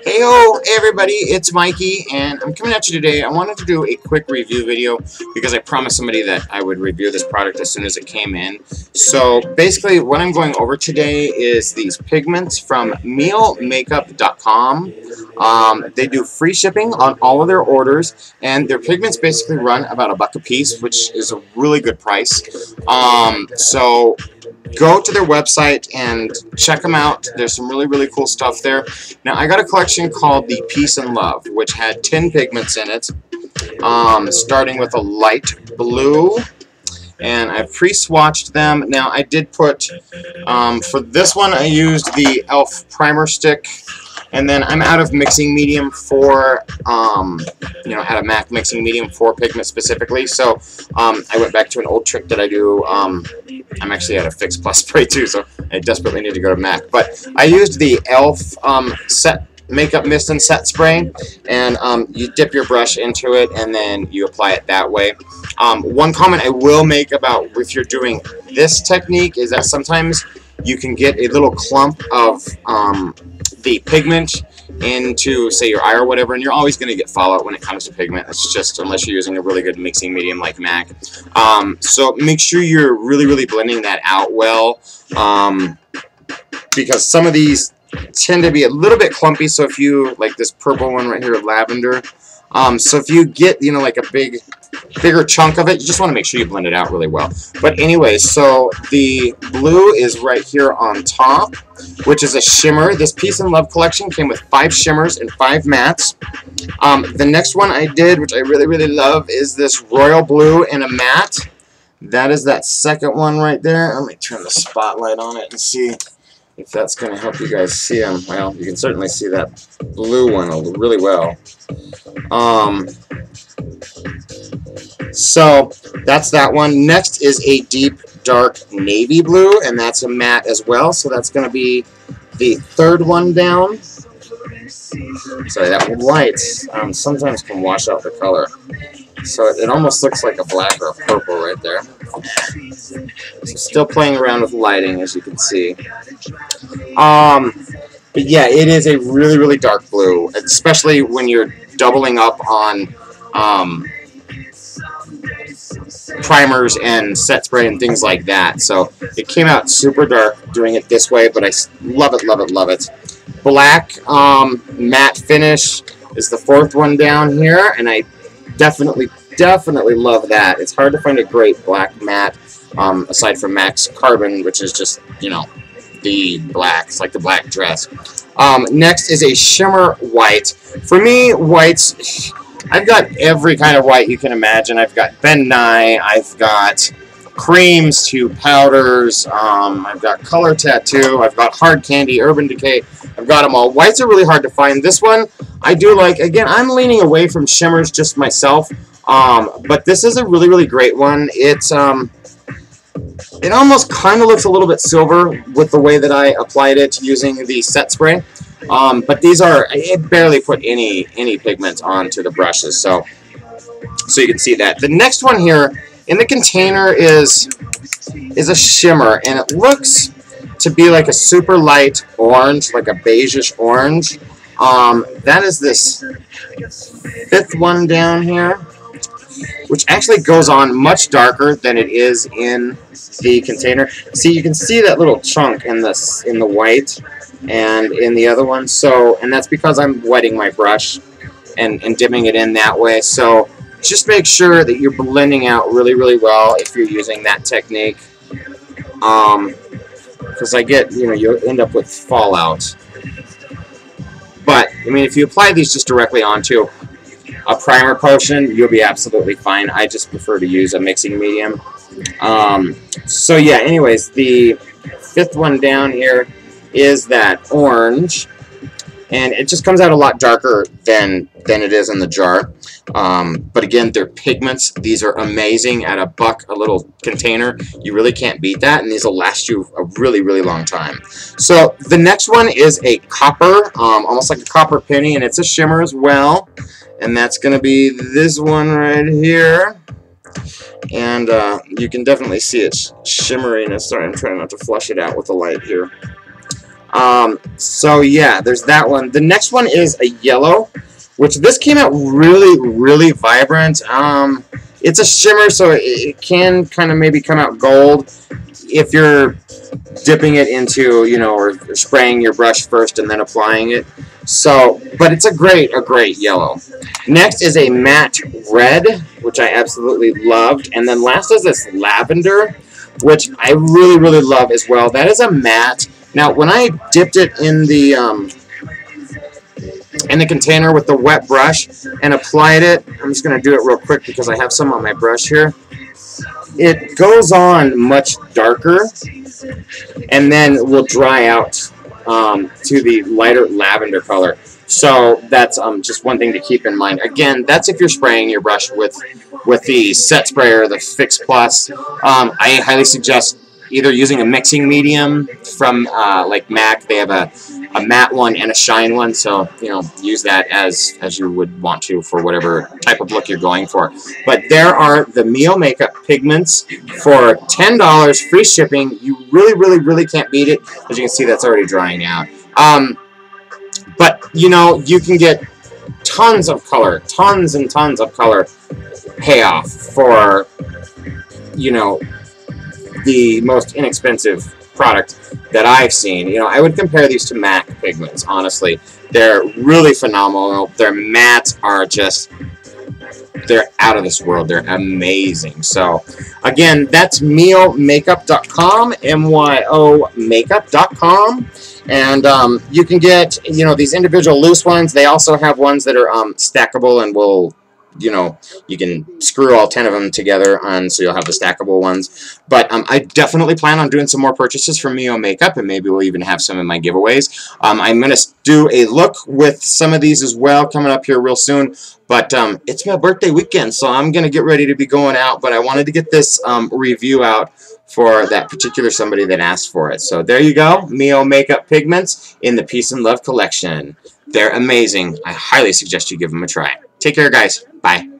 Heyo everybody, it's Mikey, and I'm coming at you today. I wanted to do a quick review video because I promised somebody that I would review this product as soon as it came in. So basically what I'm going over today is these pigments from MyoMakeup.com. They do free shipping on all of their orders, and their pigments basically run about $1 a piece, which is a really good price. So go to their website and check them out. There's some really cool stuff there. Now, I got a collection called the Peace and Love, which had 10 pigments in it, starting with a light blue, and I've pre-swatched them. Now, I did put, for this one, I used the e.l.f. primer stick, and then I'm out of mixing medium for, out of MAC mixing medium for pigment specifically, so I went back to an old trick that I do. I'm actually out of Fix Plus spray too, so I desperately need to go to MAC. But I used the e.l.f. Set Makeup Mist and Set Spray, and you dip your brush into it, and then you apply it that way. One comment I will make about if you're doing this technique is that sometimes you can get a little clump of the pigment into, say, your eye or whatever, and you're always going to get fallout when it comes to pigment. It's just, unless you're using a really good mixing medium like MAC. So make sure you're really blending that out well, because some of these tend to be a little bit clumpy. So if you, like this purple one right here, lavender, so if you get, like a bigger chunk of it, you just want to make sure you blend it out really well. But anyway, so the blue is right here on top, which is a shimmer. This Peace and Love collection came with 5 shimmers and 5 mattes. The next one I did, which I really love, is this royal blue and a matte. That is that second one right there. Let me turn the spotlight on it and see if that's going to help you guys see them. Well, you can certainly see that blue one really well. So that's that one. Next is a deep dark navy blue, and that's a matte as well. So that's going to be the third one down. Sorry, that light sometimes can wash out the color. So it almost looks like a black or a purple right there. So still playing around with lighting, as you can see. But yeah, it is a really dark blue, especially when you're doubling up on primers and set spray and things like that. So it came out super dark doing it this way, but I love it. Black matte finish is the fourth one down here, and I definitely love that. It's hard to find a great black matte aside from MAC's Carbon, which is just, the black. It's like the black dress. Next is a shimmer white. For me, whites, I've got every kind of white you can imagine. I've got Ben Nye, I've got creams to powders, I've got color tattoo, I've got hard candy, urban decay. I've got them all. Whites are really hard to find. This one I do like. Again, I'm leaning away from shimmers just myself, but this is a really great one. It's it almost kind of looks a little bit silver with the way that I applied it using the set spray. But these are, it barely put any pigment onto the brushes, so you can see that. The next one here in the container is a shimmer, and it looks to be like a super light orange, like a beigeish orange. That is this 5th one down here, which actually goes on much darker than it is in the container. See, you can see that little chunk in the white and in the other one. So, and that's because I'm wetting my brush and dipping it in that way. So just make sure that you're blending out really well if you're using that technique. Because I get, you'll end up with fallout. But, I mean, if you apply these just directly onto a primer potion, you'll be absolutely fine. I just prefer to use a mixing medium. So yeah, anyways, the 5th one down here is that orange, and it just comes out a lot darker than it is in the jar. But again, they're pigments. These are amazing at $1 a little container. You really can't beat that, and these will last you a really long time. So the next one is a copper, almost like a copper penny, and it's a shimmer as well. And that's going to be this one right here. And you can definitely see it shimmering. I'm trying not to flush it out with the light here. So yeah, there's that one. The next one is a yellow, which this came out really, really vibrant. It's a shimmer, so it can kind of maybe come out gold if you're dipping it into, you know, or spraying your brush first and then applying it. So, but it's a great yellow. Next is a matte red, which I absolutely loved. And then last is this lavender, which I really, really love as well. That is a matte. Now, when I dipped it in the container with the wet brush and applied it, I'm just going to do it real quick because I have some on my brush here. It goes on much darker and then will dry out to the lighter lavender color. So that's just one thing to keep in mind. Again, that's if you're spraying your brush with the set sprayer, the Fix Plus. I highly suggest either using a mixing medium from like MAC. They have a matte one and a shine one, so you know, use that as you would want to for whatever type of look you're going for. But there are the Myo Makeup Pigments for $10, free shipping. You really, really, really can't beat it. As you can see, that's already drying out. But you know, you can get tons of color, tons and tons of color payoff for, you know, the most inexpensive product that I've seen. You know, I would compare these to MAC pigments, honestly. They're really phenomenal. Their mattes are just, they're out of this world. They're amazing. So, again, that's myomakeup.com, M-Y-O makeup.com. And you can get, you know, these individual loose ones. They also have ones that are stackable and will, you know, you can screw all 10 of them together on, so you'll have the stackable ones. But I definitely plan on doing some more purchases from Myo Makeup, and maybe we'll even have some in my giveaways. I'm going to do a look with some of these as well coming up here real soon. But it's my birthday weekend, so I'm going to get ready to be going out. But I wanted to get this review out for that particular somebody that asked for it. So there you go, Myo Makeup Pigments in the Peace and Love collection. They're amazing. I highly suggest you give them a try. Take care, guys. Bye.